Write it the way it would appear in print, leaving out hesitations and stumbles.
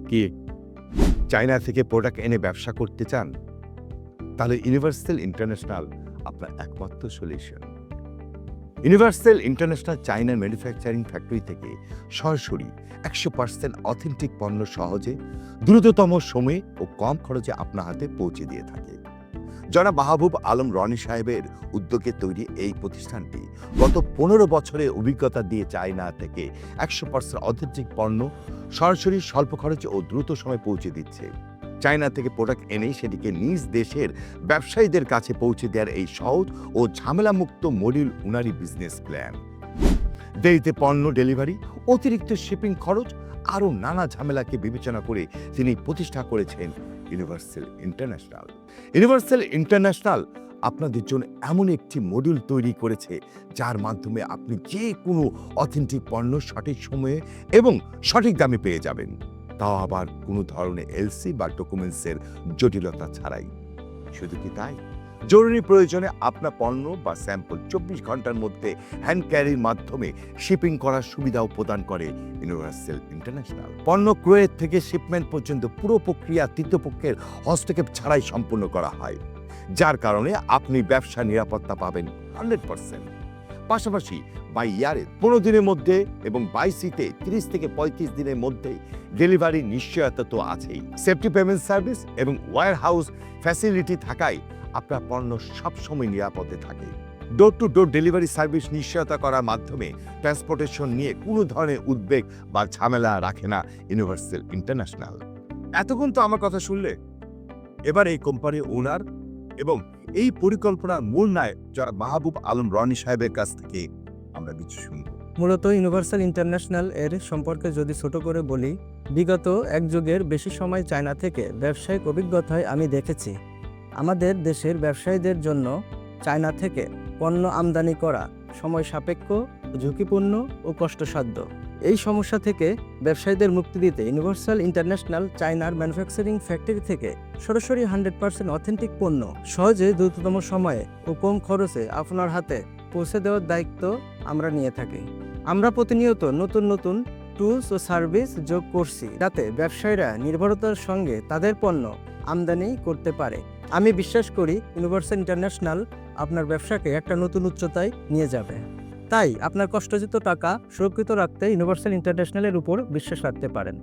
কি চায়না থেকে প্রোডাক্ট এনে ব্যবসা করতে চান? তাহলে ইউনিভার্সাল ইন্টারন্যাশনাল আপনার একমাত্র সলিউশন। ইউনিভার্সাল ইন্টারন্যাশনাল চায়নার ম্যানুফ্যাকচারিং ফ্যাক্টরি থেকে সরাসরি 100% অথেন্টিক পণ্য সহজে, দ্রুততম সময়ে ও কম খরচে আপনার হাতে পৌঁছে দিয়ে থাকে। জনাব মাহবুব আলম রনি সাহেবের উদ্যোগে তৈরি এই প্রতিষ্ঠানটি গত 15 বছরের অভিজ্ঞতা দিয়ে চায়না থেকে 100% অথেন্টিক পণ্য সরাসরি স্বল্প খরচে ও দ্রুত সময়ে পৌঁছে দিচ্ছে। চায়না থেকে প্রোডাক্ট এনেই সেটিকে নিজ দেশের ব্যবসায়ীদের কাছে পৌঁছে দেওয়ার এই সহজ ও ঝামেলামুক্ত মডিউল উনারি বিজনেস প্ল্যান। দেরিতে পণ্য ডেলিভারি, অতিরিক্ত শিপিং খরচ আরও নানা ঝামেলাকে বিবেচনা করে তিনি প্রতিষ্ঠা করেছেন ইউনিভার্সাল ইন্টারন্যাশনাল। ইউনিভার্সাল ইন্টারন্যাশনাল আপনাদের জন্য এমন একটি মডিউল তৈরি করেছে যার মাধ্যমে আপনি যে কোনো অথেন্টিক পণ্য সঠিক সময়ে এবং সঠিক দামে পেয়ে যাবেন, তাও আবার কোনো ধরনের এলসি বা ডকুমেন্টসের জটিলতা ছাড়াই। শুধু কি তাই, জরুরি প্রয়োজনে আপনার পণ্য বা স্যাম্পল 24 ঘন্টার মধ্যে হ্যান্ড ক্যারির মাধ্যমে শিপিং করার সুবিধাও প্রদান করে ইউনিভার্সাল ইন্টারন্যাশনাল। পণ্য ক্রয়ের থেকে শিপমেন্ট পর্যন্ত পুরো প্রক্রিয়া তৃতীয় পক্ষের হস্তক্ষেপ ছাড়াই সম্পূর্ণ করা হয়, যার কারণে আপনি ব্যবসা নিরাপত্তা পাবেন 100%। পাশাপাশি বাই ইয়ারে 15 দিনের মধ্যে এবং বাই সিতে 30 থেকে 35 দিনের মধ্যে ডেলিভারি নিশ্চয়তা তো আছেই। সেফটি পেমেন্ট সার্ভিস এবং ওয়্যার হাউস ফ্যাসিলিটি থাকায় আপনার পণ্য সবসময় নিরাপদে থাকে। Door to door delivery service নিশ্চয়তা করার মাধ্যমে ট্রান্সপোর্টেশন নিয়ে কোনো ধরনের উদ্বেগ বা ঝামেলা রাখে না ইউনিভার্সাল ইন্টারন্যাশনাল। এতক্ষণ তো আমার কথা শুনলে, এবার এই কোম্পানির ওনার এবং এই পরিকল্পনার মূল নায়ক যারা মাহবুব আলম রনি সাহেবের কাছ থেকে আমরা কিছু শুনব। মূলত ইউনিভার্সাল ইন্টারন্যাশনাল এর সম্পর্কে যদি ছোট করে বলি, বিগত এক যুগের বেশি সময় চায়না থেকে ব্যবসায়িক অভিজ্ঞতায় আমি দেখেছি আমাদের দেশের ব্যবসায়ীদের জন্য চায়না থেকে পণ্য আমদানি করা সময় সাপেক্ষ, ঝুঁকিপূর্ণ ও কষ্টসাধ্য। এই সমস্যা থেকে ব্যবসায়ীদের মুক্তি দিতে ইউনিভার্সাল ইন্টারন্যাশনাল চায়নার ম্যানুফ্যাকচারিং ফ্যাক্টরি থেকে সরাসরি 100% অথেন্টিক পণ্য সহজে দ্রুততম সময়ে ও কম খরচে আপনার হাতে পৌঁছে দেওয়ার দায়িত্ব আমরা নিয়ে থাকি। আমরা প্রতিনিয়ত নতুন নতুন টুলস ও সার্ভিস যোগ করছি যাতে ব্যবসায়ীরা নির্ভরতার সঙ্গে তাদের পণ্য আমদানি করতে পারে। আমি বিশ্বাস করি ইউনিভার্সাল ইন্টারন্যাশনাল আপনার ব্যবসাকে একটা নতুন উচ্চতায় নিয়ে যাবে। তাই আপনার কষ্টার্জিত টাকা সুরক্ষিত রাখতে ইউনিভার্সাল ইন্টারন্যাশনালের উপর বিশ্বাস রাখতে পারেন।